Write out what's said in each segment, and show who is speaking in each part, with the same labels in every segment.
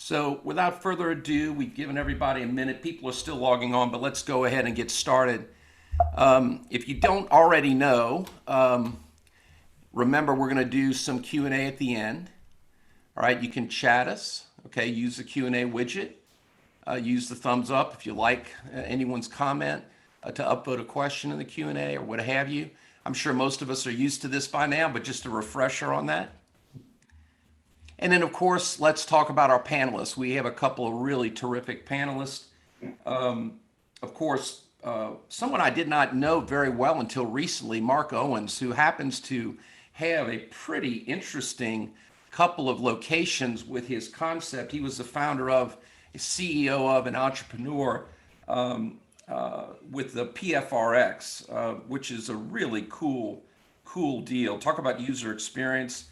Speaker 1: So without further ado, we've given everybody a minute. People are still logging on, but let's go ahead and get started. If you don't already know, remember we're going to do some Q&A at the end. All right, you can chat us. Okay, use the Q&A widget. Use the thumbs up if you like anyone's comment to upvote a question in the Q&A or what have you. I'm sure most of us are used to this by now, but just a refresher on that. And then, of course, let's talk about our panelists. We have a couple of really terrific panelists. Of course, someone I did not know very well until recently, Mark Owens, who happens to have a pretty interesting couple of locations with his concept. He was the founder of, CEO of, an entrepreneur with the PFRX, which is a really cool deal. Talk about user experience.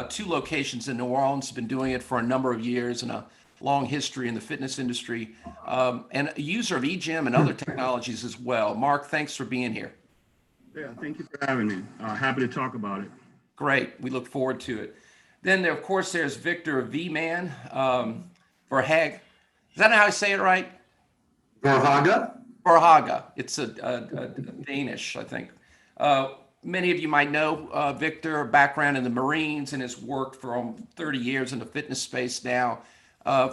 Speaker 1: 2 locations in New Orleans, been doing it for a number of years and a long history in the fitness industry, and a user of EGYM and other technologies as well. Mark, thanks for being here.
Speaker 2: Yeah, thank you for having me. Happy to talk about it.
Speaker 1: Great, we look forward to it. Then, of course, there's Victor V-Man, Verhage. Is that how I say it right?
Speaker 3: Verhage?
Speaker 1: Verhage. It's a Danish, I think. Many of you might know Victor, background in the Marines, and has worked for 30 years in the fitness space now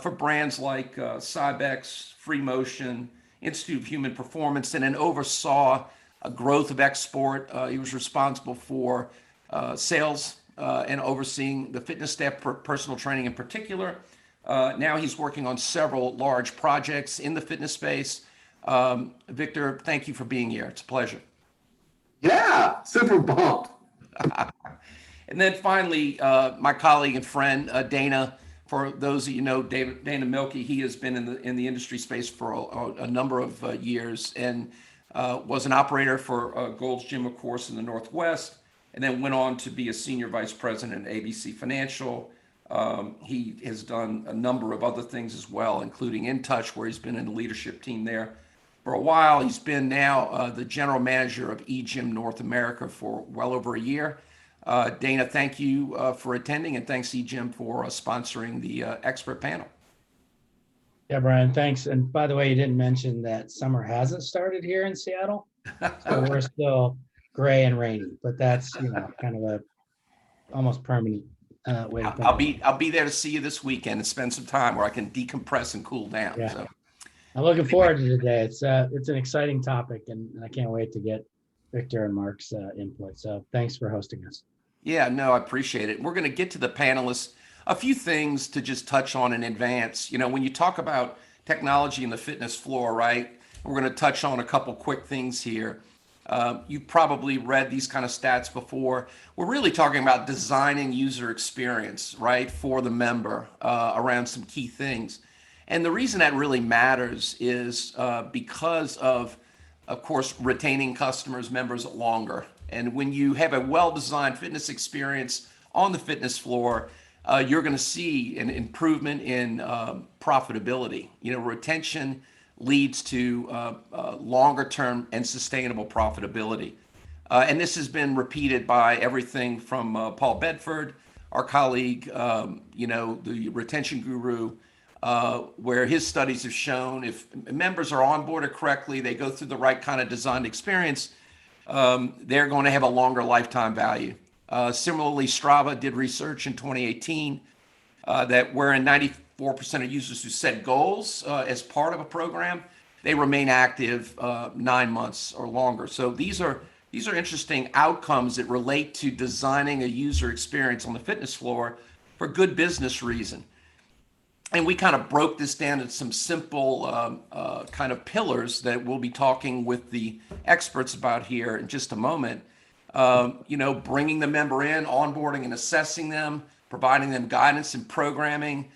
Speaker 1: for brands like Cybex, Free Motion, Institute of Human Performance, and then oversaw a growth of export. He was responsible for sales and overseeing the fitness staff, personal training in particular. Now he's working on several large projects in the fitness space. Victor, thank you for being here. It's a pleasure.
Speaker 3: Yeah, super pumped.
Speaker 1: And then finally, my colleague and friend, Dana. For those of you know, Dana Milkie, he has been in the industry space for a number of years and was an operator for Gold's Gym, of course, in the Northwest, and then went on to be a senior vice president at ABC Financial. He has done a number of other things as well, including InTouch, where he's been in the leadership team there for a while. He's been now the general manager of EGYM North America for well over a year. Dana, thank you for attending, and thanks EGYM for sponsoring the expert panel.
Speaker 4: Yeah, Brian, thanks. And by the way, you didn't mention that summer hasn't started here in Seattle, so we're still gray and rainy. But that's kind of a almost permanent way.
Speaker 1: I'll be there to see you this weekend and spend some time where I can decompress and cool down.
Speaker 4: Yeah.
Speaker 1: So.
Speaker 4: I'm looking forward to today. It's an exciting topic, and I can't wait to get Victor and Mark's input. So thanks for hosting us.
Speaker 1: Yeah, no, I appreciate it. We're going to get to the panelists. A few things to just touch on in advance. When you talk about technology in the fitness floor, right? We're going to touch on a couple quick things here. You've probably read these kind of stats before. We're really talking about designing user experience, right, for the member around some key things. And the reason that really matters is because of course, retaining customers, members longer. And when you have a well-designed fitness experience on the fitness floor, you're going to see an improvement in profitability. Retention leads to longer-term and sustainable profitability. And this has been repeated by everything from Paul Bedford, our colleague, the retention guru, where his studies have shown if members are onboarded correctly, they go through the right kind of designed experience, they're going to have a longer lifetime value. Similarly, Strava did research in 2018 that wherein 94% of users who set goals as part of a program, they remain active 9 months or longer. So these are interesting outcomes that relate to designing a user experience on the fitness floor for good business reason. And we kind of broke this down into some simple kind of pillars that we'll be talking with the experts about here in just a moment. Bringing the member in, onboarding and assessing them, providing them guidance and programming,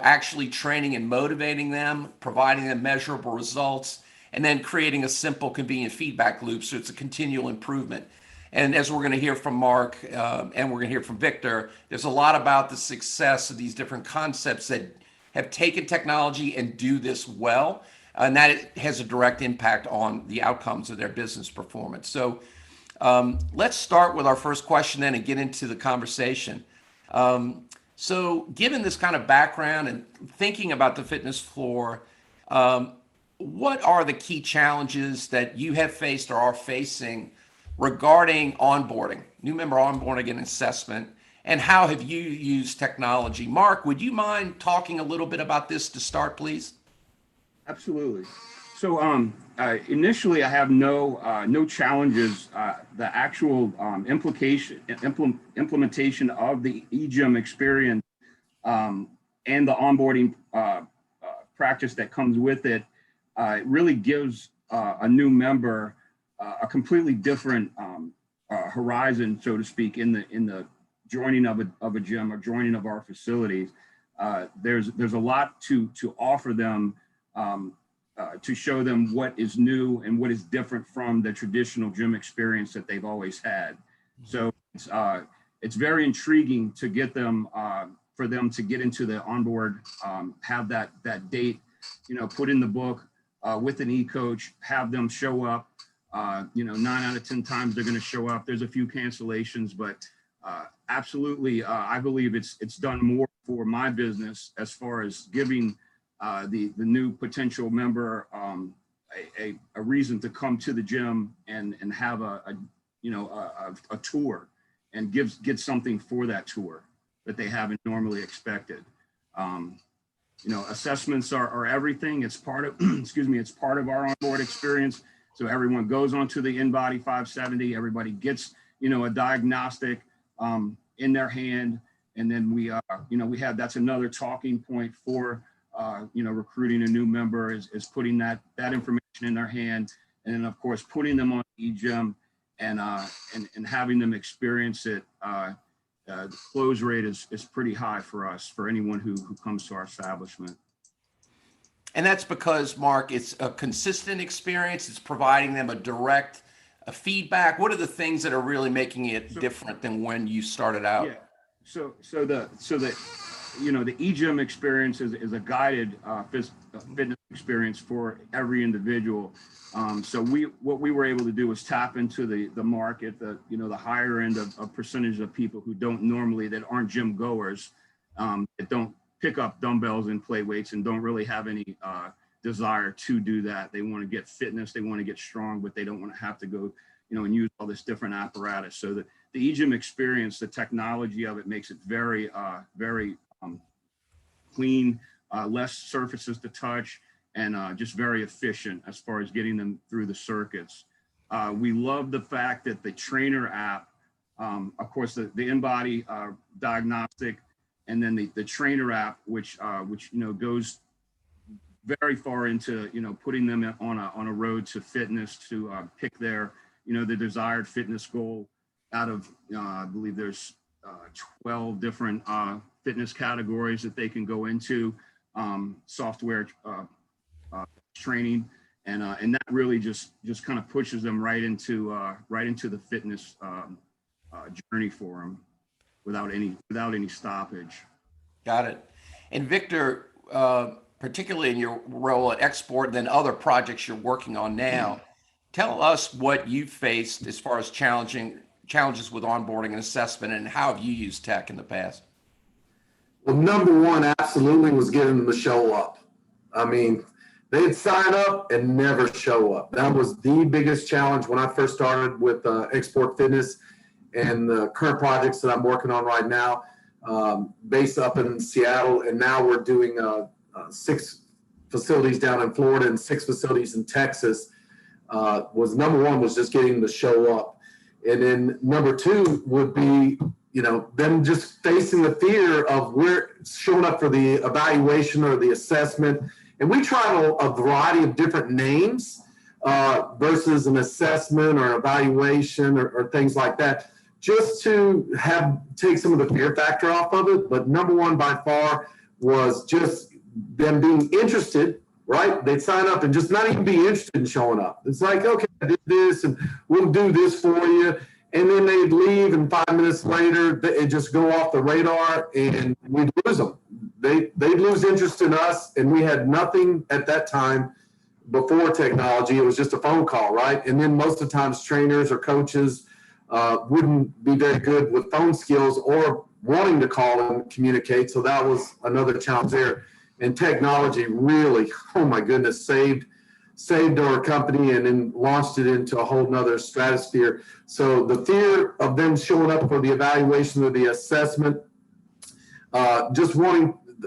Speaker 1: actually training and motivating them, providing them measurable results, and then creating a simple, convenient feedback loop so it's a continual improvement. And as we're going to hear from Mark and we're going to hear from Victor, there's a lot about the success of these different concepts that have taken technology and do this well, and that has a direct impact on the outcomes of their business performance. So let's start with our first question then and get into the conversation. So, given this kind of background and thinking about the fitness floor, what are the key challenges that you have faced or are facing regarding onboarding, new member onboarding and assessment, and how have you used technology? Mark, would you mind talking a little bit about this to start, please?
Speaker 2: Absolutely. So initially, I have no challenges. The actual implementation of the EGYM experience and the onboarding practice that comes with it, it really gives a new member a completely different horizon, so to speak, in the joining of a gym or joining of our facilities. There's a lot to offer them. To show them what is new and what is different from the traditional gym experience that they've always had. So it's very intriguing to get them, for them to get into the onboard, have that date, put in the book with an e-coach, have them show up. 9 out of 10 times they're going to show up. There's a few cancellations, but absolutely, I believe it's done more for my business as far as giving the new potential member a reason to come to the gym and have a tour and get something for that tour that they haven't normally expected. Assessments are everything. It's part of it's part of our onboard experience. So everyone goes onto the InBody 570. Everybody gets a diagnostic in their hand, and then we have that's another talking point for recruiting a new member is putting that information in their hand, and then of course putting them on EGYM and having them experience it. The close rate is pretty high for us, for anyone who comes to our establishment.
Speaker 1: And that's because, Mark, it's a consistent experience. It's providing them a direct feedback. What are the things that are really making it different than when you started out?
Speaker 2: Yeah. So the EGYM experience is a guided fitness experience for every individual. So what we were able to do was tap into the market, the higher end of percentage of people who that aren't gym goers, that don't pick up dumbbells and play weights and don't really have any desire to do that. They want to get fitness, they want to get strong, but they don't want to have to go, and use all this different apparatus. So the EGYM experience, the technology of it makes it very, very clean, less surfaces to touch, and just very efficient as far as getting them through the circuits. We love the fact that the trainer app, of course, the InBody diagnostic, and then the trainer app, which goes very far into putting them on a road to fitness, to pick their the desired fitness goal out of I believe there's 12 different fitness categories that they can go into, software training, and that really just kind of pushes them right into the fitness journey for them without any stoppage.
Speaker 1: Got it. And Victor, particularly in your role at Export, then other projects you're working on now, tell us what you've faced as far as challenges with onboarding and assessment, and how have you used tech in the past?
Speaker 3: Well, number one, absolutely, was getting them to show up. I mean, they'd sign up and never show up. That was the biggest challenge when I first started with Export Fitness and the current projects that I'm working on right now, based up in Seattle. And now we're doing 6 facilities down in Florida and 6 facilities in Texas. Was number one was just getting them to show up. And then number 2 would be, them just facing the fear of where showing up for the evaluation or the assessment. And we tried a variety of different names versus an assessment or evaluation or things like that, just to take some of the fear factor off of it. But number one by far was just them being interested, right? They'd sign up and just not even be interested in showing up. It's like, okay, I did this and we'll do this for you. And then they'd leave, and 5 minutes later, it'd just go off the radar, and we'd lose them. They'd lose interest in us, and we had nothing at that time before technology. It was just a phone call, right? And then most of the times, trainers or coaches wouldn't be very good with phone skills or wanting to call and communicate. So that was another challenge there. And technology really, oh my goodness, saved our company and then launched it into a whole nother stratosphere. So the fear of them showing up for the evaluation or the assessment,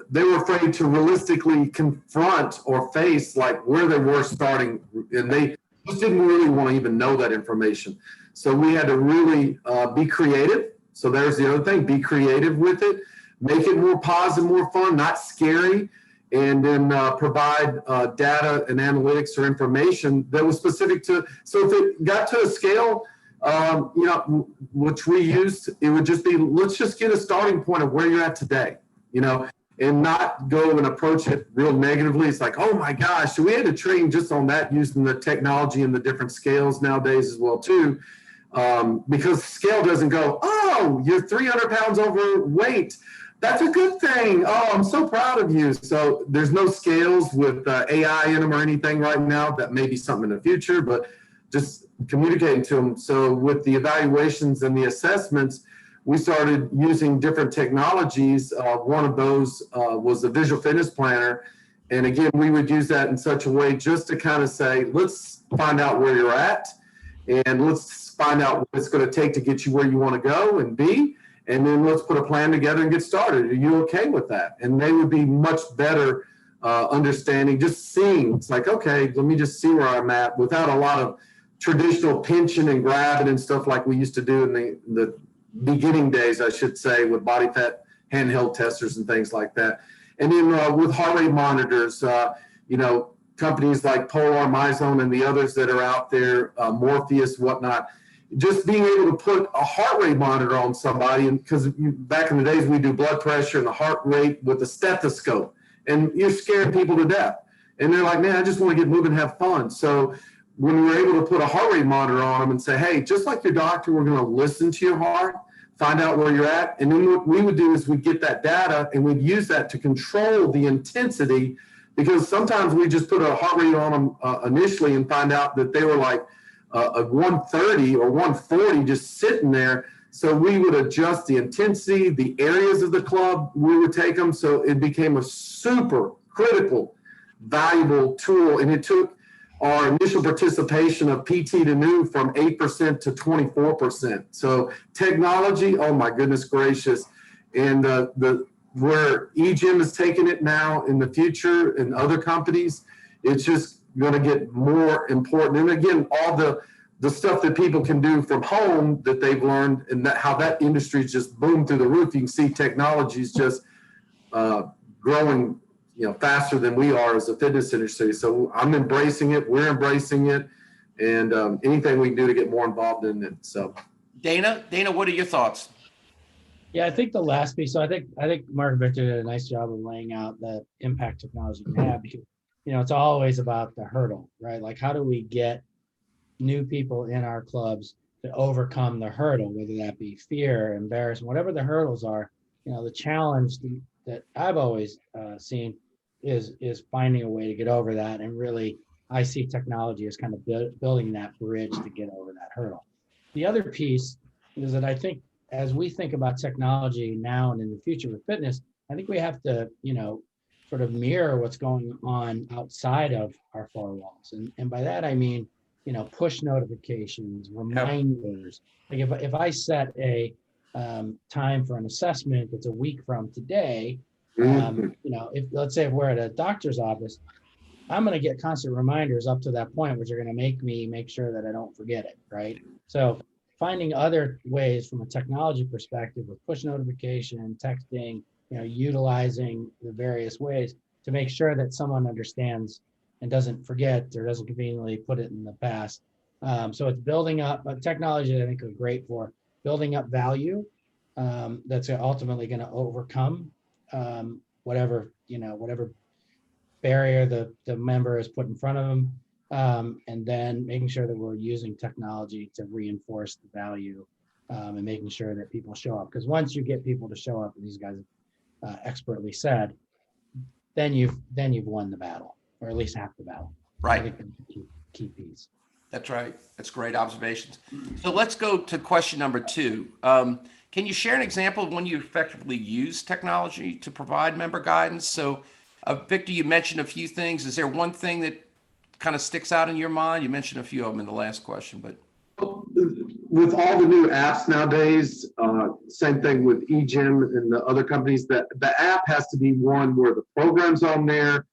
Speaker 3: they were afraid to realistically confront or face like where they were starting, and they just didn't really want to even know that information. So we had to really be creative. So there's the other thing, be creative with it, make it more positive, more fun, not scary, and then provide data and analytics or information that was specific to, so if it got to a scale, which we used, it would just be, let's just get a starting point of where you're at today, and not go and approach it real negatively. It's like, oh my gosh, so we had to train just on that using the technology and the different scales nowadays as well too. Because scale doesn't go, oh, you're 300 pounds overweight. That's a good thing. Oh, I'm so proud of you. So there's no scales with AI in them or anything right now. That may be something in the future, but just communicating to them. So with the evaluations and the assessments, we started using different technologies. One of those was the visual fitness planner. And again, we would use that in such a way just to kind of say, let's find out where you're at and let's find out what it's going to take to get you where you want to go and be. And then let's put a plan together and get started. Are you okay with that? And they would be much better understanding, just seeing. It's like, okay, let me just see where I'm at without a lot of traditional pinching and grabbing and stuff like we used to do in the beginning days, I should say, with body fat handheld testers and things like that. And then with heart rate monitors, companies like Polar, MyZone, and the others that are out there, Morpheus, whatnot, just being able to put a heart rate monitor on somebody, and because back in the days we do blood pressure and the heart rate with a stethoscope, and you're scaring people to death. And they're like, man, I just want to get moving and have fun. So when we were able to put a heart rate monitor on them and say, hey, just like your doctor, we're going to listen to your heart, find out where you're at. And then what we would do is we'd get that data and we'd use that to control the intensity, because sometimes we just put a heart rate on them initially and find out that they were like a 130 or 140 just sitting there. So we would adjust the intensity, the areas of the club, we would take them. So it became a super critical, valuable tool. And it took our initial participation of PT to new from 8% to 24%. So technology, oh my goodness gracious. And where EGYM is taking it now in the future and other companies, it's just going to get more important. And again, all the stuff that people can do from home that they've learned, and how that industry's just boomed through the roof. You can see technology's just growing faster than we are as a fitness industry. So I'm embracing it. We're embracing it, and anything we can do to get more involved in it. So,
Speaker 1: Dana, what are your thoughts?
Speaker 4: Yeah, I think the last piece. So I think Mark and Victor did a nice job of laying out the impact technology can have, because it's always about the hurdle, right? Like, how do we get new people in our clubs to overcome the hurdle, whether that be fear, embarrassment, whatever the hurdles are. The challenge that I've always seen is finding a way to get over that. And really, I see technology as kind of building that bridge to get over that hurdle. The other piece is that I think as we think about technology now and in the future with fitness, I think we have to, sort of mirror what's going on outside of our four walls. And by that, I mean, push notifications, reminders. Like if I set a time for an assessment that's a week from today, if let's say if we're at a doctor's office, I'm going to get constant reminders up to that point, which are going to make sure that I don't forget it, right? So finding other ways from a technology perspective with push notification, texting, utilizing the various ways to make sure that someone understands and doesn't forget or doesn't conveniently put it in the past. So it's building up technology. I think is great for building up value that's ultimately going to overcome whatever barrier the member has put in front of them, and then making sure that we're using technology to reinforce the value and making sure that people show up. Because once you get people to show up, and these guys expertly said, then you've won the battle, or at least half the battle.
Speaker 1: Right.
Speaker 4: I think that's the key piece.
Speaker 1: That's right. That's great observations. So let's go to question number 2. Can you share an example of when you effectively use technology to provide member guidance? So, Victor, you mentioned a few things. Is there one thing that kind of sticks out in your mind? You mentioned a few of them in the last question, but
Speaker 3: with all the new apps nowadays, same thing with EGYM and the other companies, that the app has to be one where the program's on there.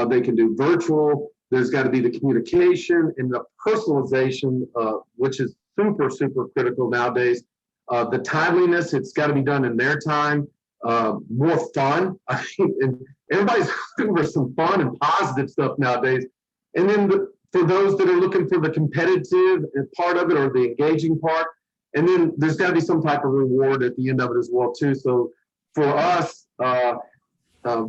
Speaker 3: They can do virtual. There's got to be the communication and the personalization, which is super, super critical nowadays. The timeliness, it's got to be done in their time. More fun. I mean, and everybody's looking for some fun and positive stuff nowadays. And then for those that are looking for the competitive part of it or the engaging part, and then there's got to be some type of reward at the end of it as well too. So for us, in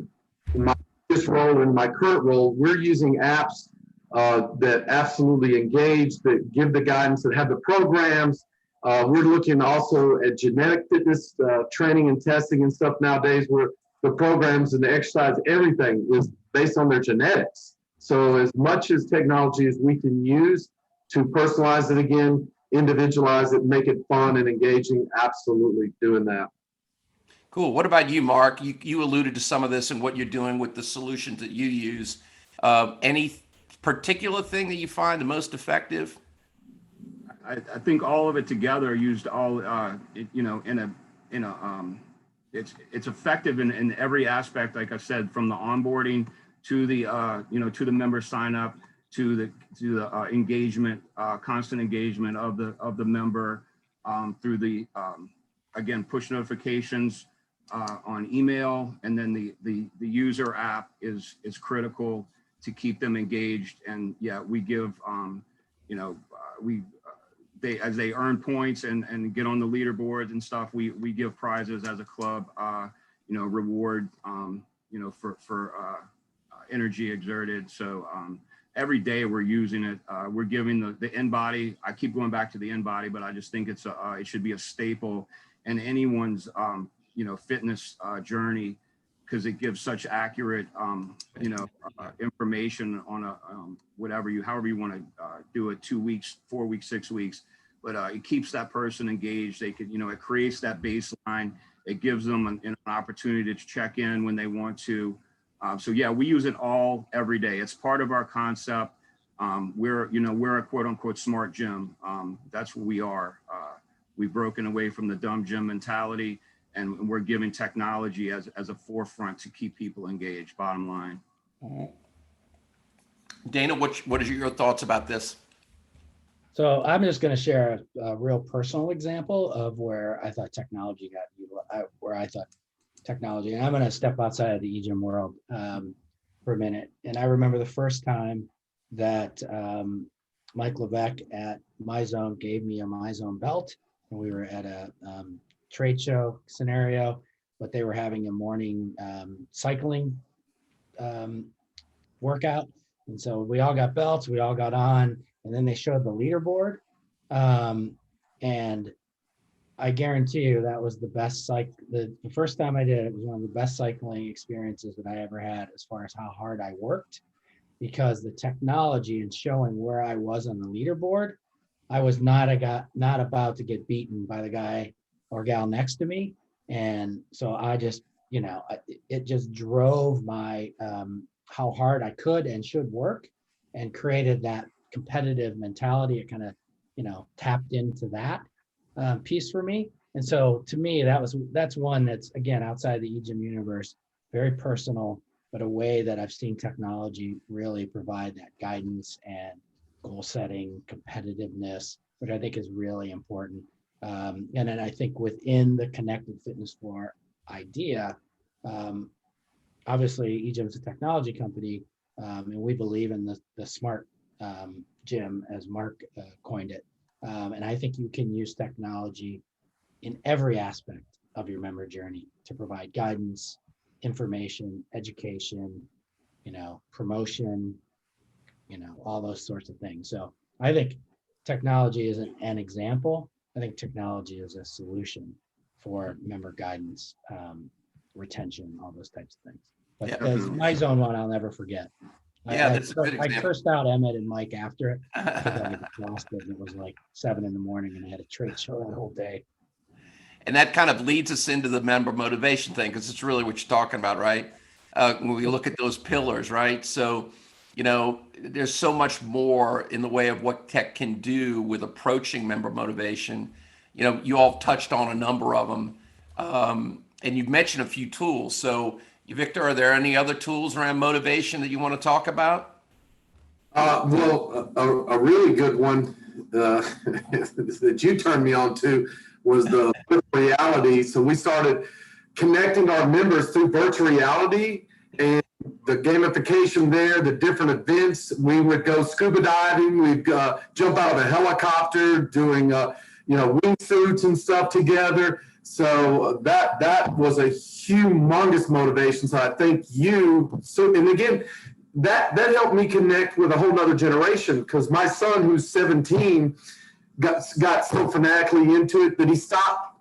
Speaker 3: my this role and my current role, we're using apps that absolutely engage, that give the guidance, that have the programs. We're looking also at genetic fitness training and testing and stuff nowadays, where the programs and the exercise, everything is based on their genetics. So as much as technology as we can use to personalize it again, individualize it, make it fun and engaging, absolutely doing that.
Speaker 1: cool. What about you, Mark? You alluded to some of this and what you're doing with the solutions that you use. Any particular thing that you find the most effective?
Speaker 2: I think all of it together used all, it's effective in every aspect. Like I said, from the onboarding to the, to the member sign up, to the engagement, constant engagement of the member, through the, again, push notifications on email, and then the user app is critical to keep them engaged. And yeah, we give, as they earn points and get on the leaderboards and stuff, we give prizes as a club, reward, for energy exerted. So every day we're using it. We're giving the InBody. I keep going back to the InBody, but I just think it should be a staple in anyone's fitness journey, because it gives such accurate information on a however you want to do it, 2 weeks, 4 weeks, 6 weeks, but it keeps that person engaged. They could, it creates that baseline. It gives them an opportunity to check in when they want to. So yeah, we use it all every day. It's part of our concept. We're a quote unquote smart gym. That's what we are. We've broken away from the dumb gym mentality, and we're giving technology as a forefront to keep people engaged, bottom line.
Speaker 1: Dana, what is your thoughts about this?
Speaker 4: So I'm just going to share a real personal example of where I thought technology and I'm going to step outside of the EGYM world for a minute. And I remember the first time that Mike Levesque at MyZone gave me a MyZone belt, and we were at a trade show scenario, but they were having a morning cycling workout. And so we all got belts, we all got on, and then they showed the leaderboard. And I guarantee you that was the best the first time I did it was one of the best cycling experiences that I ever had, as far as how hard I worked, because the technology and showing where I was on the leaderboard, I was not about to get beaten by the guy or gal next to me. And so I just, it just drove my, how hard I could and should work, and created that competitive mentality. It kind of, tapped into that piece for me. And so to me, that's one that's, again, outside the EGYM universe, very personal, but a way that I've seen technology really provide that guidance and goal setting, competitiveness, which I think is really important. And then I think within the connected fitness floor idea, obviously EGYM is a technology company, and we believe in the smart gym, as Mark coined it. And I think you can use technology in every aspect of your member journey to provide guidance, information, education, promotion, all those sorts of things. So I think technology isn't an example. I think technology is a solution for member guidance, retention, all those types of things. But
Speaker 1: Yeah.
Speaker 4: MyZone one, I'll never forget.
Speaker 1: Yeah, that's a good
Speaker 4: I
Speaker 1: example.
Speaker 4: cursed out Emmett and Mike after it, because I was exhausted, and it was like 7 a.m. and I had a trade show that whole day.
Speaker 1: And that kind of leads us into the member motivation thing, because it's really what you're talking about, right? When we look at those pillars, right? So, there's so much more in the way of what tech can do with approaching member motivation. You all touched on a number of them, and you've mentioned a few tools. So, Victor, are there any other tools around motivation that you want to talk about?
Speaker 3: A really good one that you turned me on to was the virtual reality. So we started connecting our members through virtual reality and the gamification there, the different events. We would go scuba diving, we'd jump out of a helicopter, doing wingsuits and stuff together. So that was a humongous motivation. So I thank you. So, and again, that helped me connect with a whole nother generation, because my son, who's 17, got so fanatically into it that he stopped.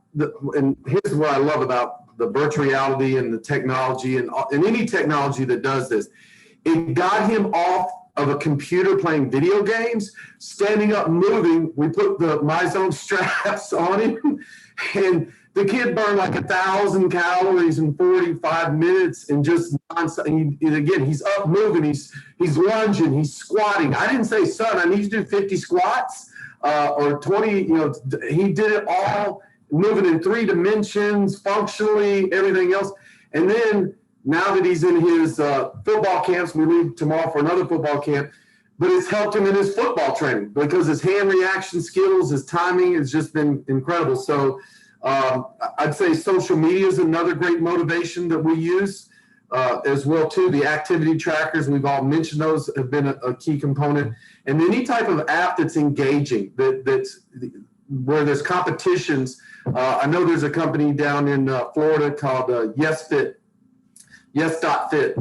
Speaker 3: And here's what I love about the virtual reality and the technology and any technology that does this. It got him off of a computer playing video games, standing up, moving. We put the MyZone straps on him, and the kid burned like 1,000 calories in 45 minutes and just nonstop. And again, he's up moving, he's lunging, he's squatting. I didn't say, son, I need you to do 50 squats or 20. He did it all, moving in 3 dimensions, functionally, everything else. And then now that he's in his football camps, we leave tomorrow for another football camp, but it's helped him in his football training because his hand reaction skills, his timing has just been incredible. So I'd say social media is another great motivation that we use as well too. The activity trackers, we've all mentioned those, have been a key component. And any type of app that's engaging, that's where there's competitions. I know there's a company down in Florida called YesFit. Yes.fit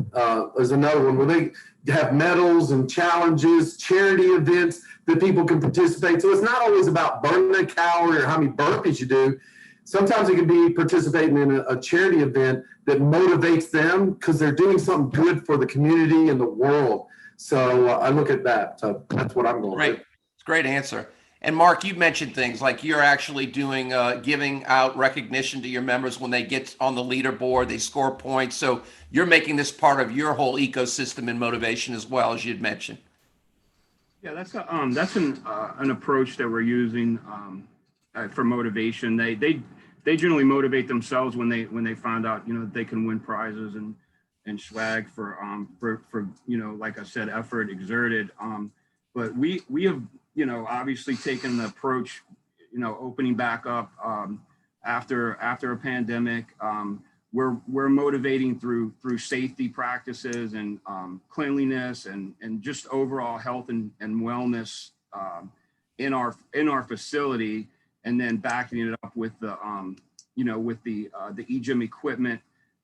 Speaker 3: is another one where they have medals and challenges, charity events that people can participate. So it's not always about burning a calorie or how many burpees you do. Sometimes it can be participating in a charity event that motivates them because they're doing something good for the community and the world. So I look at that. So that's what I'm going
Speaker 1: Great.
Speaker 3: with.
Speaker 1: It's a great answer. And Mark, you mentioned things like you're actually doing giving out recognition to your members when they get on the leaderboard, they score points. So you're making this part of your whole ecosystem in motivation as well, as you'd mentioned.
Speaker 2: Yeah, that's an approach that we're using for motivation. They generally motivate themselves when they find out that they can win prizes and swag for like I said, effort exerted. But we have obviously taken the approach, opening back up after a pandemic. We're motivating through safety practices and cleanliness and just overall health and wellness in our facility, and then backing it up with the the EGYM equipment.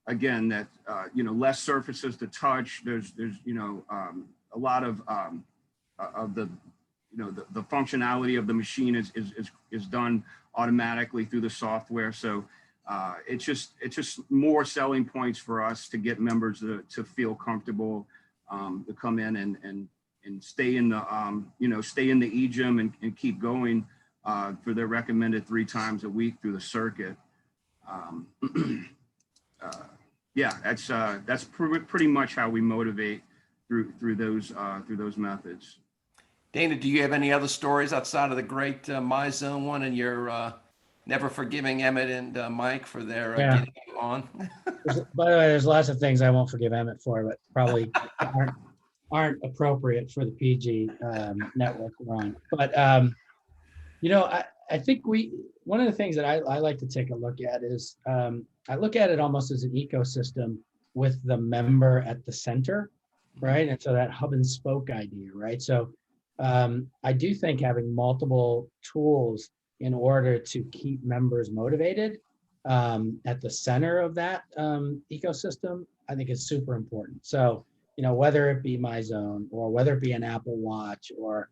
Speaker 2: Again, that less surfaces to touch. There's a lot of the the functionality of the machine is done automatically through the software. So it's just more selling points for us to get members to feel comfortable, to come in and stay in the stay in the EGYM and keep going for their recommended 3 times a week through the circuit. Yeah, that's pretty much how we motivate through those methods.
Speaker 1: Dana, do you have any other stories outside of the great MyZone one and your never forgiving Emmett and Mike for their getting you on?
Speaker 4: By the way, there's lots of things I won't forgive Emmett for, but probably aren't appropriate for the PG network we're on. But I think one of the things that I like to take a look at is I look at it almost as an ecosystem with the member at the center, right? And so that hub and spoke idea, right? So I do think having multiple tools in order to keep members motivated at the center of that ecosystem, I think is super important. So, whether it be MyZone or whether it be an Apple Watch or,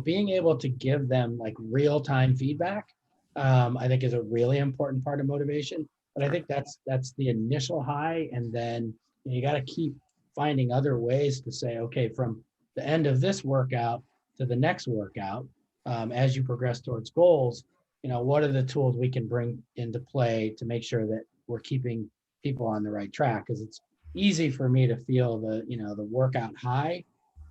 Speaker 4: being able to give them like real-time feedback, I think is a really important part of motivation. But I think that's the initial high. And then you got to keep finding other ways to say, okay, from the end of this workout to the next workout, as you progress towards goals, what are the tools we can bring into play to make sure that we're keeping people on the right track? Because it's easy for me to feel the workout high,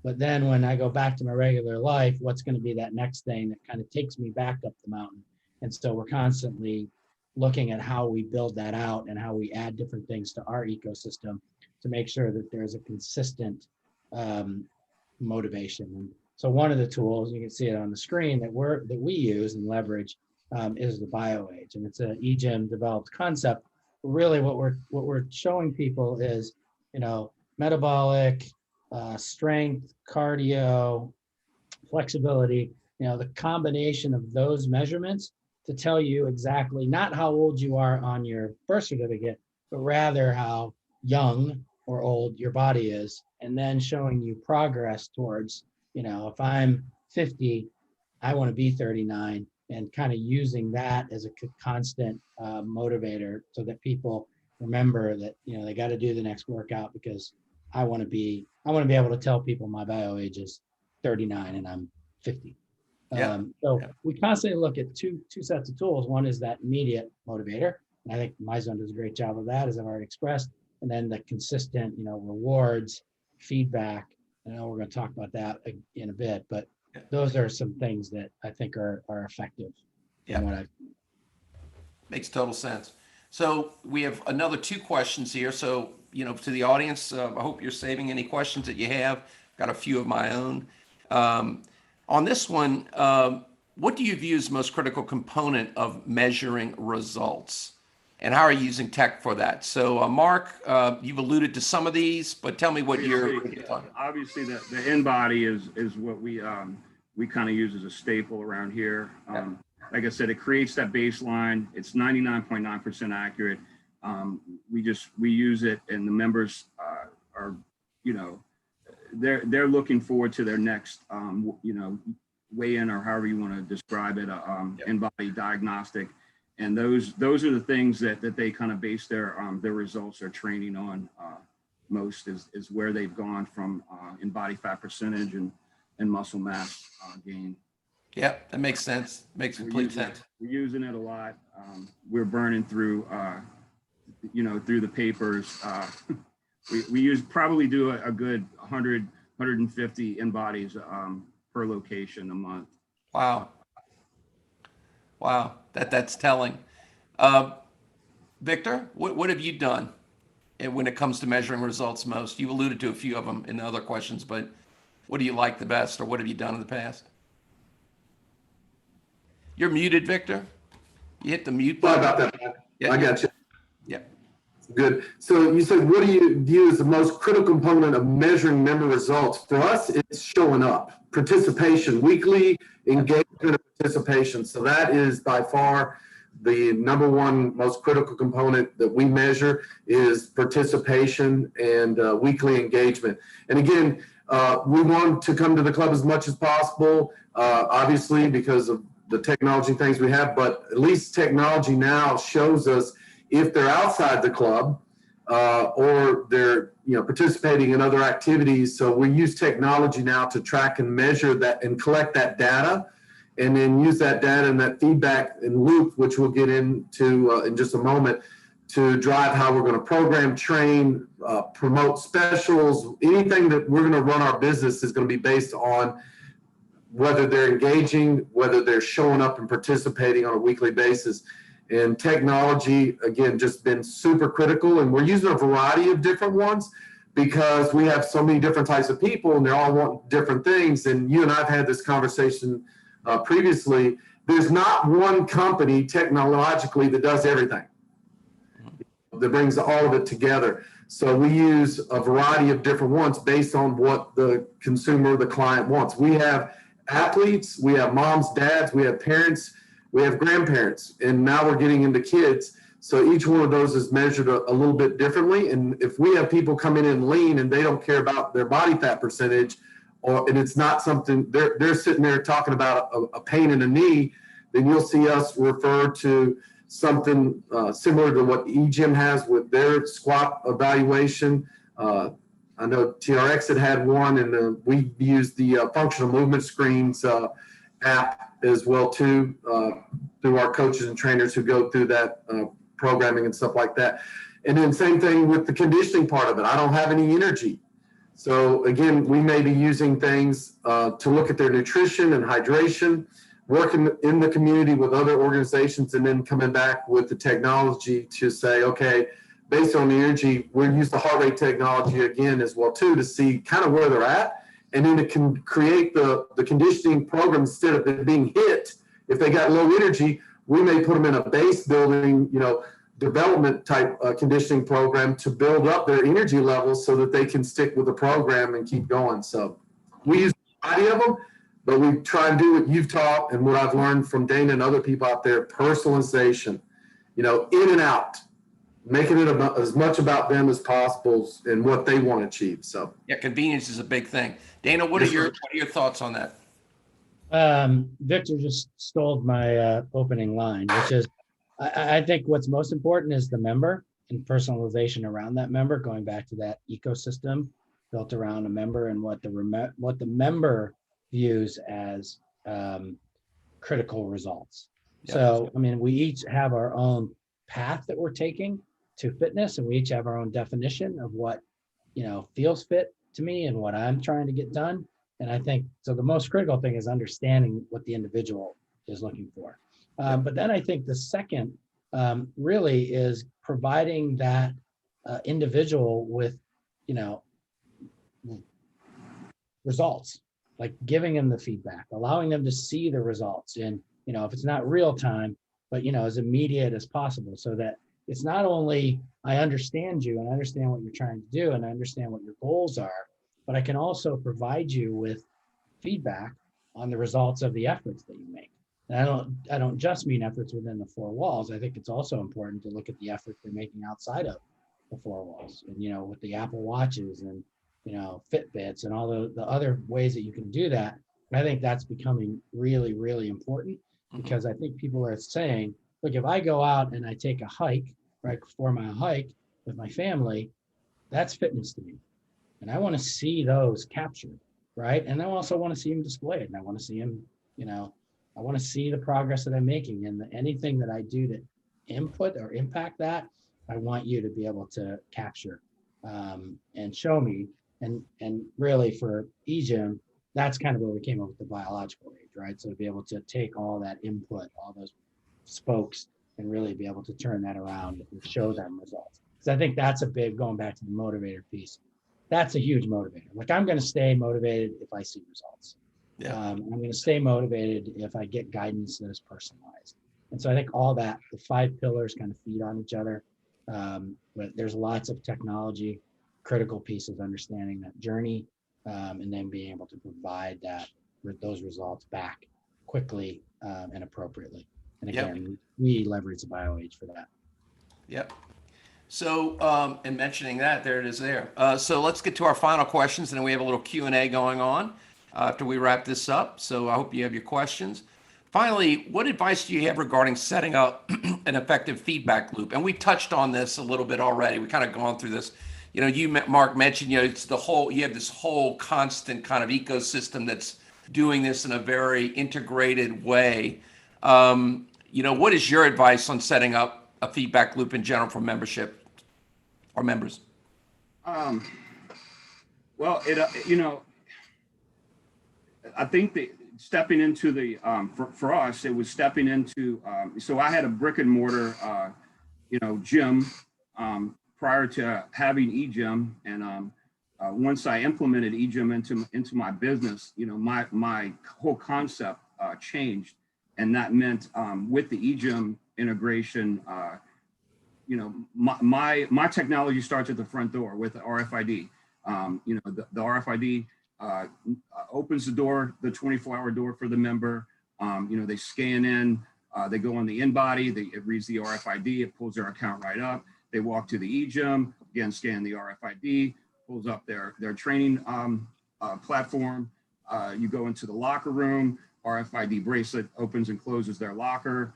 Speaker 4: but then when I go back to my regular life, what's going to be that next thing that kind of takes me back up the mountain? And so we're constantly looking at how we build that out and how we add different things to our ecosystem to make sure that there's a consistent motivation. And so one of the tools, you can see it on the screen, that we use and leverage is the BioAge, and it's an EGYM developed concept. Really, what we're showing people is, metabolic, strength, cardio, flexibility, the combination of those measurements to tell you exactly not how old you are on your birth certificate, but rather how young or old your body is, and then showing you progress towards, if I'm 50, I want to be 39, and kind of using that as a constant motivator so that people remember that, they got to do the next workout because I want to be able to tell people my BioAge is 39 and I'm 50. We constantly look at two sets of tools. One is that immediate motivator, and I think MyZone does a great job of that, as I've already expressed. And then the consistent, rewards, feedback. I know we're going to talk about that in a bit, but those are some things that I think are effective.
Speaker 1: Yeah, makes total sense. So we have another 2 questions here. So, to the audience, I hope you're saving any questions that you have. Got a few of my own. On this one, what do you view as the most critical component of measuring results? And how are you using tech for that? So, Mark, you've alluded to some of these, but tell me what you're talking.
Speaker 2: Obviously, the InBody is what we kind of use as a staple around here. Like I said, it creates that baseline. It's 99.9% accurate. We use it, and the members are, they're looking forward to their next, weigh-in, or however you want to describe it, InBody diagnostic. And those are the things that they kind of base their results, their training on most is where they've gone from in body fat percentage and muscle mass gain.
Speaker 1: Yeah, that makes sense. Makes complete sense.
Speaker 2: We're using it a lot. We're burning through, through the papers. We probably do a good 100, 150 InBodies per location a month.
Speaker 1: Wow, that's telling. Victor, what have you done when it comes to measuring results most? You alluded to a few of them in other questions, but what do you like the best, or what have you done in the past? You're muted, Victor. You hit the mute button.
Speaker 3: Sorry about that.
Speaker 1: Yeah,
Speaker 3: I got you.
Speaker 1: Yeah.
Speaker 3: Good. So you said, what do you view as the most critical component of measuring member results? For us, it's showing up, participation, weekly engagement and participation. So that is by far the number one most critical component that we measure is participation and weekly engagement. And again, we want to come to the club as much as possible, obviously because of the technology things we have, but at least technology now shows us if they're outside the club or they're participating in other activities. So we use technology now to track and measure that and collect that data, and then use that data and that feedback and loop, which we'll get into in just a moment, to drive how we're going to program, train, promote specials. Anything that we're going to run our business is going to be based on whether they're engaging, whether they're showing up and participating on a weekly basis. And technology, again, just been super critical. And we're using a variety of different ones because we have so many different types of people and they all want different things. And you and I've had this conversation previously. There's not one company technologically that does everything, that brings all of it together. So we use a variety of different ones based on what the consumer, the client wants. We have athletes, we have moms, dads, we have parents, we have grandparents, and now we're getting into kids. So each one of those is measured a little bit differently. And if we have people come in lean and they don't care about their body fat percentage, and it's not something, they're sitting there talking about a pain in the knee, then you'll see us refer to something similar to what EGYM has with their squat evaluation. I know TRX had one, and we used the functional movement screens app as well too, through our coaches and trainers who go through that programming and stuff like that. And then same thing with the conditioning part of it. I don't have any energy. So again, we may be using things to look at their nutrition and hydration, working in the community with other organizations, and then coming back with the technology to say, okay, based on the energy, we'll use the heart rate technology again as well too to see kind of where they're at. And then it can create the conditioning program instead of it being hit. If they got low energy, we may put them in a base building, development type conditioning program to build up their energy levels so that they can stick with the program and keep going. So we use a variety of them, but we try and do what you've taught and what I've learned from Dana and other people out there, personalization, in and out, making it as much about them as possible and what they want to achieve. So
Speaker 1: Yeah, convenience is a big thing. Dana, what are your thoughts on that?
Speaker 4: Victor just stole my opening line, which is I think what's most important is the member and personalization around that member, going back to that ecosystem built around a member and what the member views as critical results.
Speaker 1: Yeah.
Speaker 4: So, we each have our own path that we're taking to fitness, and we each have our own definition of what, feels fit to me and what I'm trying to get done. And I think, so the most critical thing is understanding what the individual is looking for. But then I think the second really is providing that individual with, results, like giving them the feedback, allowing them to see the results in, if it's not real time, but, as immediate as possible, so that it's not only I understand you and I understand what you're trying to do and I understand what your goals are, but I can also provide you with feedback on the results of the efforts that you make. And I don't just mean efforts within the four walls. I think it's also important to look at the effort they're making outside of the four walls. And, with the Apple Watches and, Fitbits and all the other ways that you can do that. And I think that's becoming really, really important, because I think people are saying, look, if I go out and I take a hike, right, before my hike with my family, that's fitness to me. And I want to see those captured, right? And I also want to see them displayed. And I want to see them, I want to see the progress that I'm making, and anything that I do to input or impact that, I want you to be able to capture and show me. And really for EGYM, that's kind of where we came up with the biological age, right? So to be able to take all that input, all those spokes, and really be able to turn that around and show them results. Because I think that's a big, going back to the motivator piece, that's a huge motivator. Like, I'm going to stay motivated if I see results.
Speaker 1: Yeah.
Speaker 4: I'm going to stay motivated if I get guidance that is personalized. And so I think all that, the 5 pillars kind of feed on each other. But there's lots of technology, critical pieces, understanding that journey, and then being able to provide those results back quickly and appropriately. And again, we leverage the BioAge for that.
Speaker 1: Yep. So, and mentioning that, there it is there. So let's get to our final questions, and then we have a little Q&A going on after we wrap this up. So I hope you have your questions. Finally, what advice do you have regarding setting up an effective feedback loop? And we touched on this a little bit already. We kind of gone through this. Mark mentioned, it's you have this whole constant kind of ecosystem that's doing this in a very integrated way. What is your advice on setting up a feedback loop in general for membership or members?
Speaker 2: Well, I think that stepping into the, for us, it was stepping into, so I had a brick and mortar, gym prior to having EGYM. And once I implemented EGYM into my business, my whole concept changed. And that meant with the EGYM integration, my technology starts at the front door with the RFID. The RFID opens the door, the 24-hour door for the member. They scan in, they go on the in-body, it reads the RFID, it pulls their account right up. They walk to the EGYM, again, scan the RFID, pulls up their training platform. You go into the locker room, RFID bracelet opens and closes their locker.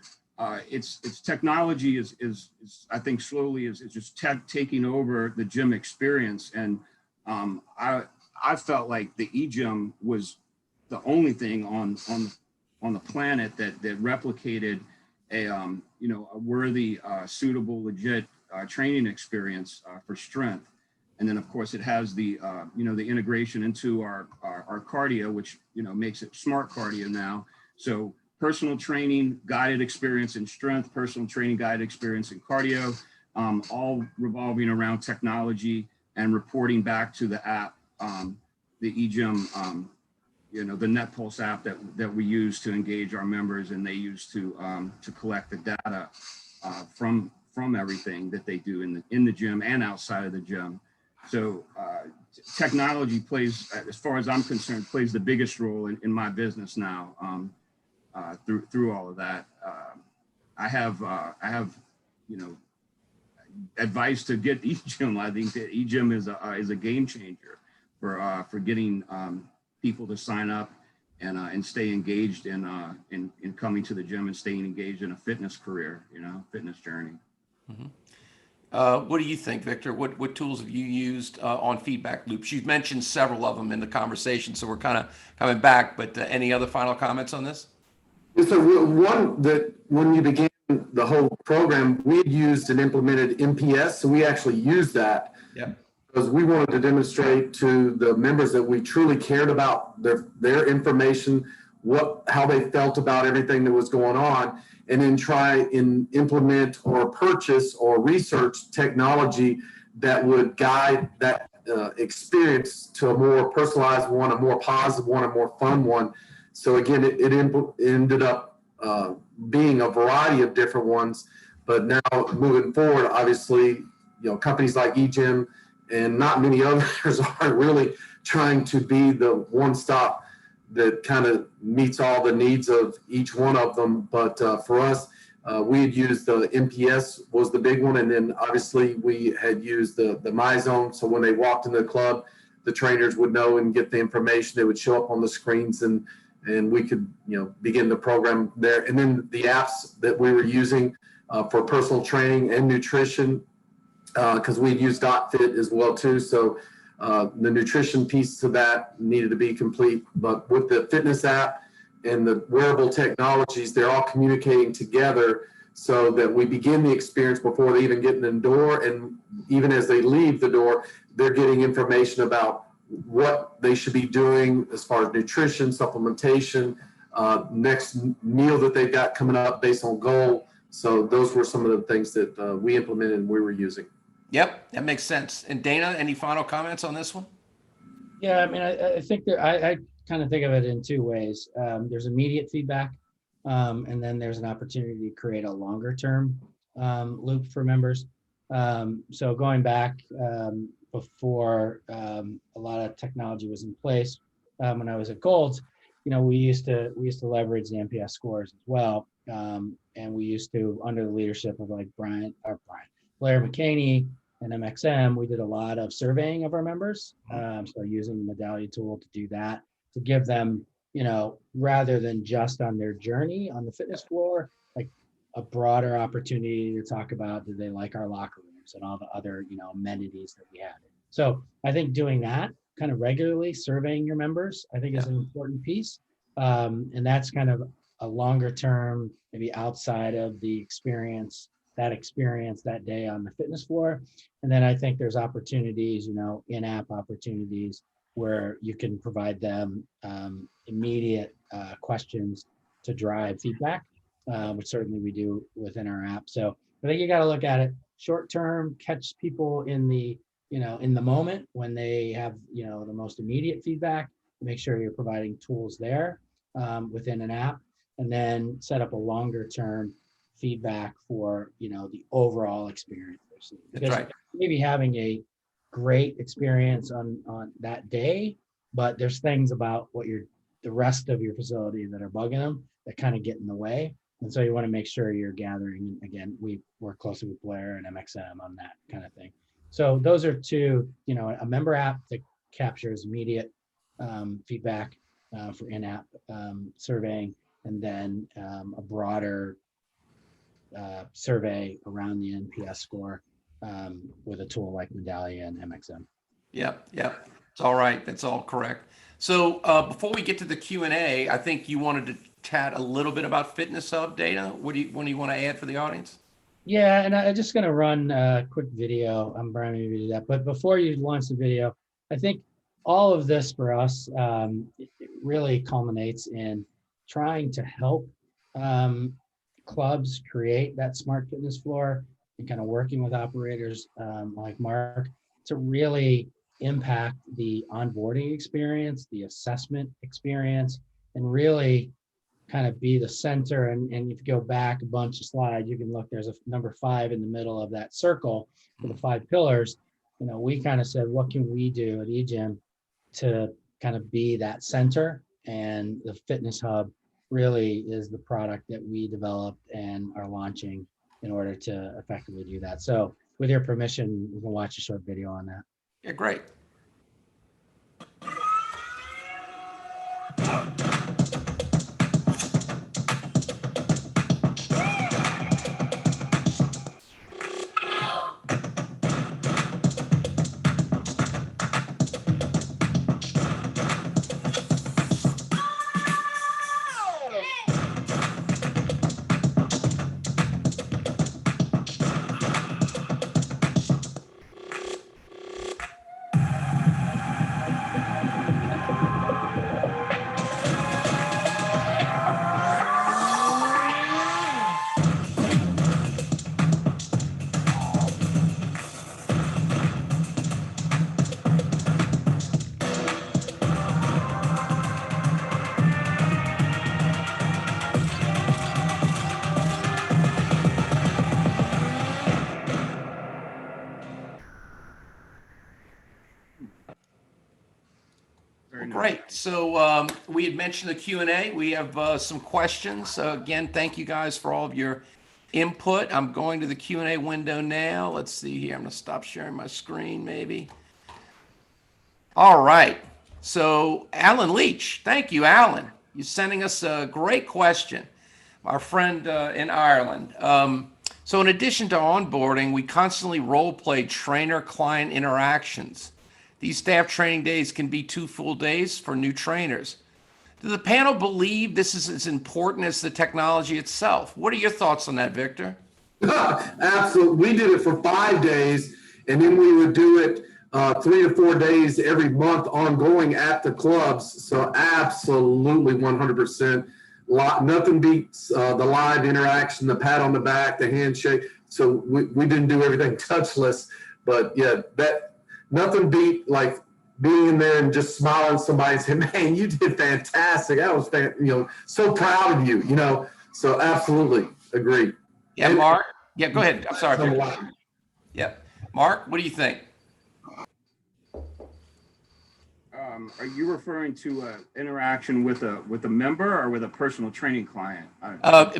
Speaker 2: It's technology is I think slowly is just taking over the gym experience. And I felt like the EGYM was the only thing on on the planet that replicated a a worthy, suitable, legit training experience for strength. And then of course it has the the integration into our cardio, which makes it smart cardio now. So personal training, guided experience in strength, personal training, guided experience in cardio, all revolving around technology and reporting back to the app, the EGYM, the NetPulse app that we use to engage our members, and they use to collect the data from everything that they do in the gym and outside of the gym. So technology plays, as far as I'm concerned, plays the biggest role in my business now. Through all of that, I have advice to get EGYM. I think that EGYM is a game changer for getting people to sign up and stay engaged in coming to the gym and staying engaged in a fitness career, fitness journey.
Speaker 1: Mm-hmm. What do you think, Victor? What tools have you used on feedback loops? You've mentioned several of them in the conversation, so we're kind of coming back, but any other final comments on this?
Speaker 3: So one, that when you began the whole program, we had used and implemented MPS, so we actually used that.
Speaker 1: Yep.
Speaker 3: Because we wanted to demonstrate to the members that we truly cared about their information, how they felt about everything that was going on, and then try and implement or purchase or research technology that would guide that experience to a more personalized one, a more positive one, a more fun one. So again, it ended up being a variety of different ones. But now moving forward, obviously, companies like EGYM and not many others are really trying to be the one-stop that kind of meets all the needs of each one of them. But for us, we had used the MPS was the big one. And then obviously we had used the MyZone. So when they walked into the club, the trainers would know and get the information. They would show up on the screens and we could, begin the program there. And then the apps that we were using for personal training and nutrition, because we used DotFit as well too. So the nutrition piece to that needed to be complete. But with the fitness app and the wearable technologies, they're all communicating together so that we begin the experience before they even get in the door. And even as they leave the door, they're getting information about what they should be doing as far as nutrition, supplementation, next meal that they've got coming up based on goal. So those were some of the things that we implemented and we were using.
Speaker 1: Yep, that makes sense. And Dana, any final comments on this one?
Speaker 4: Yeah, I mean, I think I kind of think of it in two ways. There's immediate feedback, and then there's an opportunity to create a longer term loop for members. So going back before a lot of technology was in place, when I was at Gold's, we used to leverage the NPS scores as well, and we used to, under the leadership of like Blair McCaney and MXM, we did a lot of surveying of our members. So using the Medallia tool to do that, to give them, rather than just on their journey on the fitness floor, like a broader opportunity to talk about, do they like our locker rooms and all the other, amenities that we had. So I think doing that kind of regularly, surveying your members, I think is an important piece. And that's kind of a longer term, maybe outside of the experience that day on the fitness floor. And then I think there's opportunities, in-app opportunities where you can provide them immediate questions to drive feedback, which certainly we do within our app. So I think you got to look at it short term, catch people in the moment when they have, the most immediate feedback, make sure you're providing tools there within an app, and then set up a longer term feedback for, the overall experience.
Speaker 1: That's right.
Speaker 4: Maybe having a great experience on that day, but there's things about the rest of your facility that are bugging them that kind of get in the way. And so you want to make sure you're gathering. Again, we work closely with Blair and MXM on that kind of thing. So those are two, a member app that captures immediate feedback for in-app surveying, and then a broader survey around the NPS score with a tool like Medallia and MXM.
Speaker 1: Yep. It's all right. That's all correct. So before we get to the Q&A, I think you wanted to chat a little bit about Fitness Hub, Dana? What do you want to add for the audience?
Speaker 4: Yeah, and I'm just going to run a quick video. I'm Brian, maybe do that. But before you launch the video, I think all of this for us it really culminates in trying to help clubs create that smart fitness floor and kind of working with operators like Mark to really impact the onboarding experience, the assessment experience, and really kind of be the center. And if you go back a bunch of slides, you can look, there's a number 5 in the middle of that circle for the 5 pillars. You know, we kind of said, what can we do at EGYM to kind of be that center? And the Fitness Hub really is the product that we developed and are launching in order to effectively do that. So with your permission, we can watch a short video on that.
Speaker 1: Yeah, great.
Speaker 2: Very nice.
Speaker 1: Great. So we had mentioned the Q&A. We have some questions. Again, thank you guys for all of your input. I'm going to the Q&A window now. Let's see here. I'm going to stop sharing my screen maybe. All right. So Alan Leach, thank you, Alan. You're sending us a great question. Our friend in Ireland. So in addition to onboarding, we constantly role-play trainer-client interactions. These staff training days can be 2 full days for new trainers. Do the panel believe this is as important as the technology itself? What are your thoughts on that, Victor?
Speaker 3: Absolutely. We did it for 5 days, and then we would do it 3 to 4 days every month ongoing at the clubs. So absolutely 100%. Nothing beats the live interaction, the pat on the back, the handshake. So we didn't do everything touchless, but yeah, nothing beat like being in there and just smiling at somebody and saying, man, you did fantastic. That was, so proud of you, so absolutely agree.
Speaker 1: Yeah,
Speaker 3: And,
Speaker 1: Mark. Yeah, go ahead. I'm sorry, Victor. Yeah. Mark, what do you think?
Speaker 2: Are you referring to interaction with a member or with a personal training client?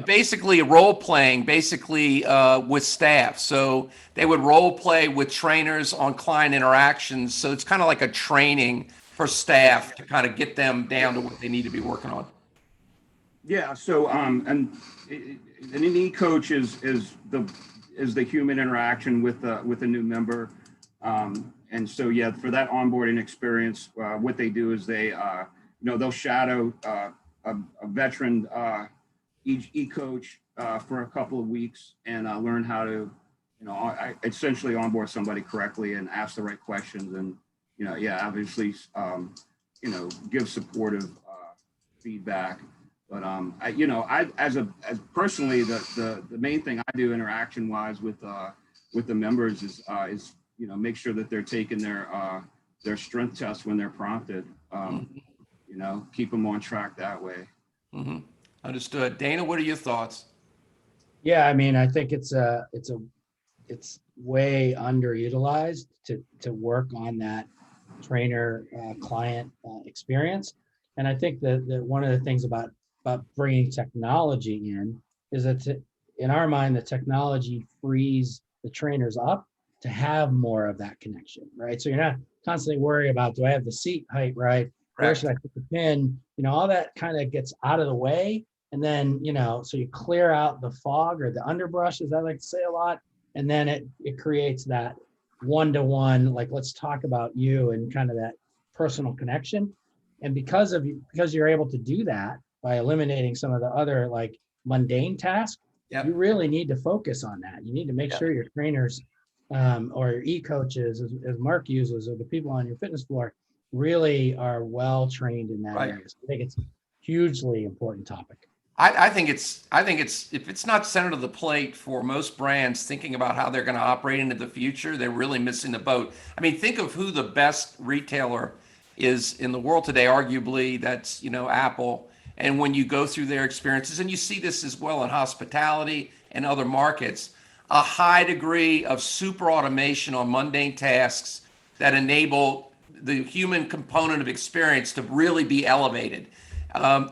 Speaker 1: Basically role playing, with staff. So they would role play with trainers on client interactions. So it's kind of like a training for staff to kind of get them down to what they need to be working on.
Speaker 2: Yeah. So and an e-coach is the human interaction with the new member. And so, yeah, for that onboarding experience, what they do is they'll shadow a veteran e-coach for a couple of weeks and learn how to, essentially onboard somebody correctly and ask the right questions and, obviously, give supportive feedback. But as personally, the main thing I do interaction wise with the members is make sure that they're taking their strength tests when they're prompted. Keep them on track that way.
Speaker 1: Mm-hmm. Understood. Dana, what are your thoughts?
Speaker 4: Yeah, I mean, I think it's way underutilized to work on that trainer client experience. And I think that one of the things about bringing technology in is that in our mind, the technology frees the trainers up to have more of that connection, right? So you're not constantly worried about, do I have the seat height right? Where should I put the pin? All that kind of gets out of the way. And then, so you clear out the fog or the underbrush, as I like to say a lot. And then it creates that one-to-one, like, let's talk about you and kind of that personal connection. And because you're able to do that, by eliminating some of the other like mundane tasks,
Speaker 1: Yep.
Speaker 4: you really need to focus on that. You need to make
Speaker 1: Yep.
Speaker 4: sure your trainers or your e-coaches, as Mark uses, or the people on your fitness floor really are well trained in that
Speaker 1: Right.
Speaker 4: area. So I think it's a hugely important topic.
Speaker 1: I think it's if it's not center of the plate for most brands thinking about how they're going to operate into the future, they're really missing the boat. I mean, think of who the best retailer is in the world today. Arguably, that's, you know, Apple. And when you go through their experiences, and you see this as well in hospitality and other markets, a high degree of super automation on mundane tasks that enable the human component of experience to really be elevated.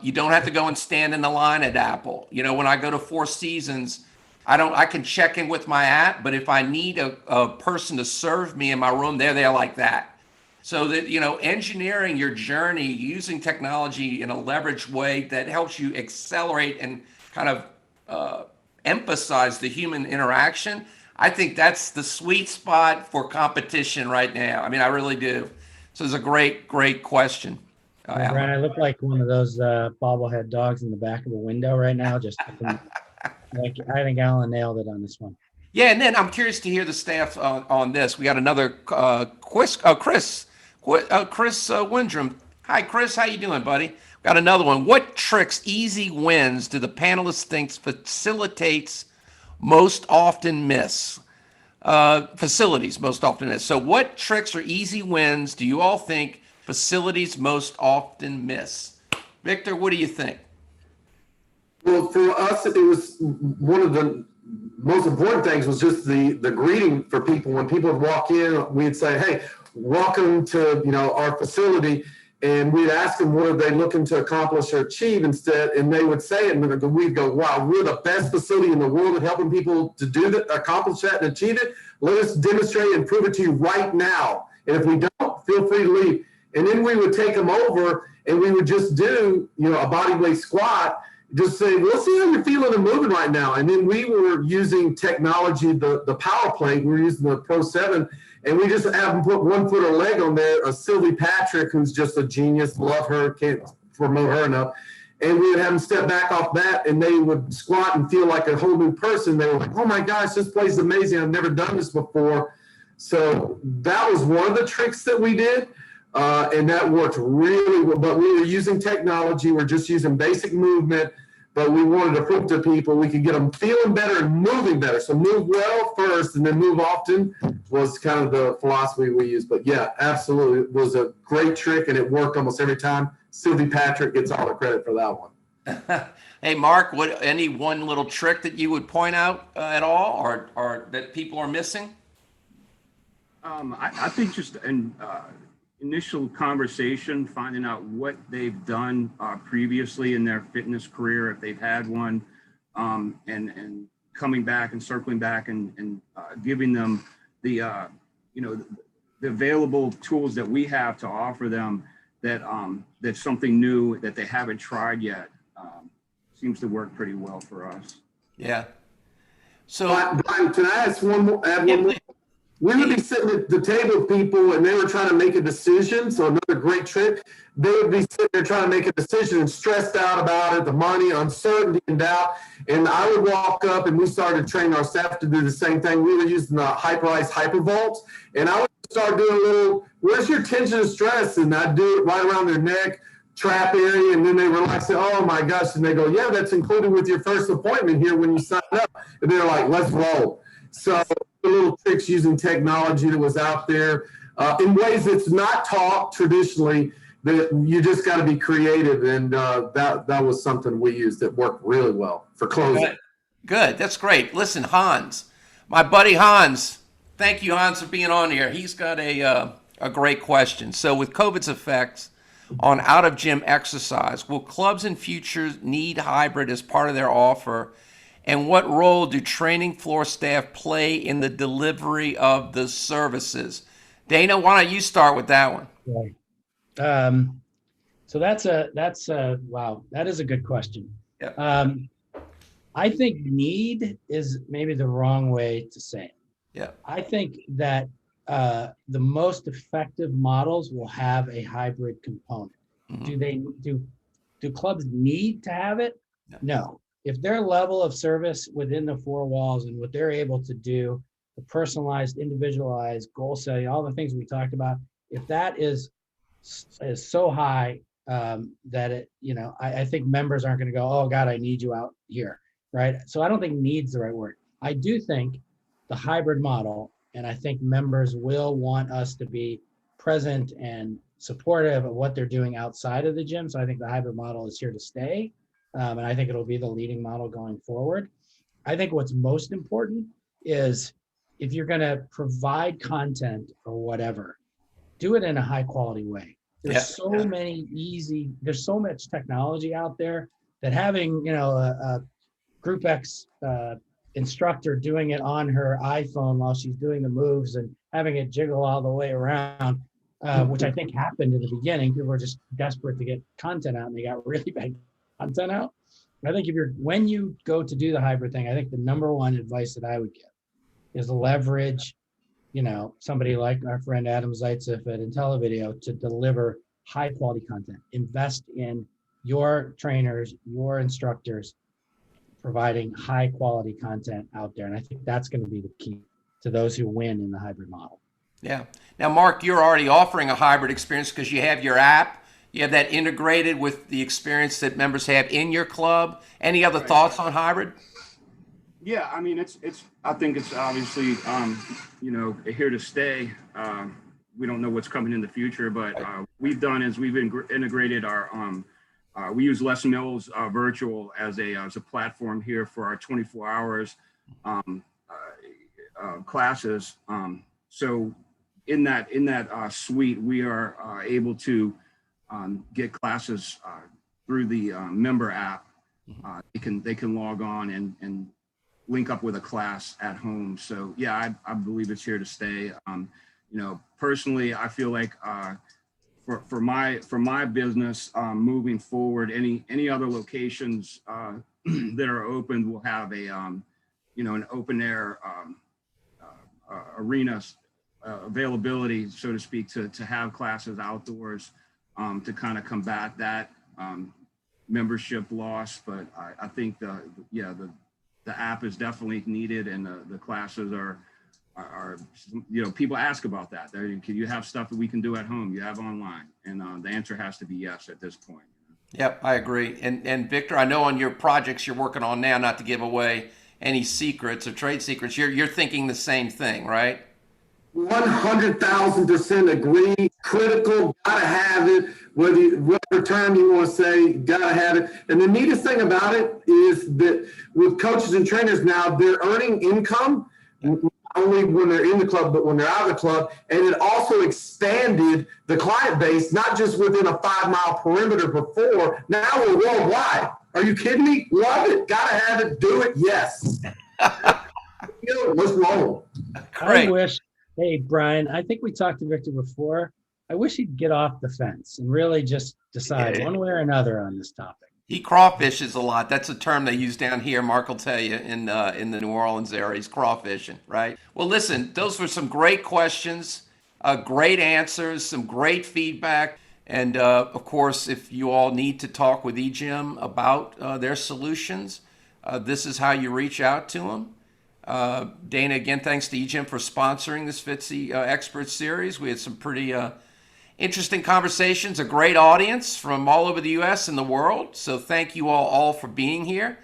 Speaker 1: You don't have to go and stand in the line at Apple. You know, when I go to Four Seasons, I can check in with my app, but if I need a person to serve me in my room, they're there like that. So that, you know, engineering your journey using technology in a leveraged way that helps you accelerate and kind of emphasize the human interaction. I think that's the sweet spot for competition right now. I mean, I really do. So it's a great question.
Speaker 4: Well, Brian, I look like one of those bobblehead dogs in the back of the window right now. Just like I think Alan nailed it on this one.
Speaker 1: Yeah, and then I'm curious to hear the staff on this. We got another Chris Windrum. Hi, Chris. How you doing, buddy? Got another one. What tricks, easy wins do the panelists think facilitates most often miss? Facilities most often miss. So what tricks or easy wins do you all think facilities most often miss? Victor, what do you think?
Speaker 3: Well, for us, it was one of the most important things was just the greeting for people. When people would walk in, we'd say, "Hey, welcome to, you know, our facility," and we'd ask them what are they looking to accomplish or achieve instead, and they would say it, and we'd go, "Wow, we're the best facility in the world at helping people to do that, accomplish that, and achieve it. Let us demonstrate and prove it to you right now. And if we don't, feel free to leave." And then we would take them over and we would just do, you know, a body weight squat, just say, "Let's see how you're feeling and moving right now." And then we were using technology, the power plate, we were using the Pro 7, and we just have them put 1 foot or leg on there. Sylvie Patrick, who's just a genius, love her, can't promote her enough. And we would have them step back off that and they would squat and feel like a whole new person. They were like, "Oh my gosh, this place is amazing. I've never done this before." So that was one of the tricks that we did. And that worked really well, but we were using technology. We're just using basic movement, but we wanted to prove to people we could get them feeling better and moving better. So move well first and then move often was kind of the philosophy we used. But yeah, absolutely. It was a great trick and it worked almost every time. Sylvie Patrick gets all the credit for that one.
Speaker 1: Hey, Mark, any one little trick that you would point out at all or that people are missing?
Speaker 2: I think just an initial conversation, finding out what they've done previously in their fitness career, if they've had one, and coming back and circling back and giving them the the available tools that we have to offer them that that's something new that they haven't tried yet. Seems to work pretty well for us.
Speaker 1: Yeah. So,
Speaker 3: Brian, can I add one more? We would be sitting at the table with people and they were trying to make a decision. So another great trick, they would be sitting there trying to make a decision and stressed out about it, the money, uncertainty, and doubt. And I would walk up and we started training our staff to do the same thing. We were using the Hyperice Hypervolts. And I would start doing a little, "Where's your tension and stress?" And I'd do it right around their neck, trap area. And then they relax and, "Oh my gosh." And they go, "Yeah, that's included with your first appointment here when you sign up." And they're like, "Let's roll." So the little tricks using technology that was out there in ways that's not taught traditionally, that you just got to be creative. And that was something we used that worked really well for closing.
Speaker 1: Good. That's great. Listen, Hans, my buddy Hans, thank you, Hans, for being on here. He's got a great question. So with COVID's effects on out-of-gym exercise, will clubs in future need hybrid as part of their offer? And what role do training floor staff play in the delivery of the services? Dana, why don't you start with that one?
Speaker 4: Right. So that's wow, that is a good question.
Speaker 1: Yeah.
Speaker 4: I think need is maybe the wrong way to say it.
Speaker 1: Yeah.
Speaker 4: I think that the most effective models will have a hybrid component.
Speaker 1: Mhm.
Speaker 4: Do Do clubs need to have it? No. If their level of service within the four walls and what they're able to do, the personalized, individualized, goal setting, all the things we talked about, if that is so high that it, I think members aren't going to go, oh God, I need you out here, right? So I don't think needs the right word. I do think the hybrid model, and I think members will want us to be present and supportive of what they're doing outside of the gym. So I think the hybrid model is here to stay. And I think it'll be the leading model going forward. I think what's most important is if you're going to provide content or whatever, do it in a high quality way. There's there's so much technology out there that having, a Group X instructor doing it on her iPhone while she's doing the moves and having it jiggle all the way around, which I think happened in the beginning. People were just desperate to get content out and they got really bad content out. I think when you go to do the hybrid thing, I think the number one advice that I would give is leverage, somebody like our friend Adam Zaitsev at IntelliVideo to deliver high quality content. Invest in your trainers, your instructors, providing high quality content out there. And I think that's going to be the key to those who win in the hybrid model.
Speaker 1: Yeah. Now, Mark, you're already offering a hybrid experience because you have your app. You have that integrated with the experience that members have in your club. Any other thoughts on hybrid?
Speaker 2: Yeah, I mean, I think it's obviously, here to stay. We don't know what's coming in the future, but we've done is we've integrated our, we use Les Mills Virtual as a platform here for our 24 hours classes. So in that suite, we are able to get classes through the member app. They can log on and link up with a class at home. So yeah, I believe it's here to stay. Personally, I feel like for my business moving forward, any other locations that are open will have a an open air arena availability, so to speak, to have classes outdoors to kind of combat that membership loss. But I think the app is definitely needed, and the classes are people ask about that. Can you have stuff that we can do at home? You have online, and the answer has to be yes at this point.
Speaker 1: Yep, I agree. And Victor, I know on your projects you're working on now, not to give away any secrets or trade secrets, you're thinking the same thing, right?
Speaker 3: 100,000% agree. Critical, gotta have it. Whatever term you want to say, gotta have it. And the neatest thing about it is that with coaches and trainers now, they're earning income not only when they're in the club, but when they're out of the club. And it also expanded the client base, not just within a 5-mile perimeter before. Now we're worldwide. Are you kidding me? Love it. Gotta have it. Do it. Yes. Let's roll.
Speaker 1: Great.
Speaker 4: Hey, Brian, I think we talked to Victor before. I wish he'd get off the fence and really just decide one way or another on this topic.
Speaker 1: He crawfishes a lot. That's a term they use down here. Mark will tell you in the New Orleans area. He's crawfishing, right? Well, listen, those were some great questions, great answers, some great feedback. And of course, if you all need to talk with EGYM about their solutions, this is how you reach out to them. Dana, again, thanks to EGYM for sponsoring this FITSE Expert Series. We had some pretty interesting conversations, a great audience from all over the U.S. and the world. So thank you all for being here.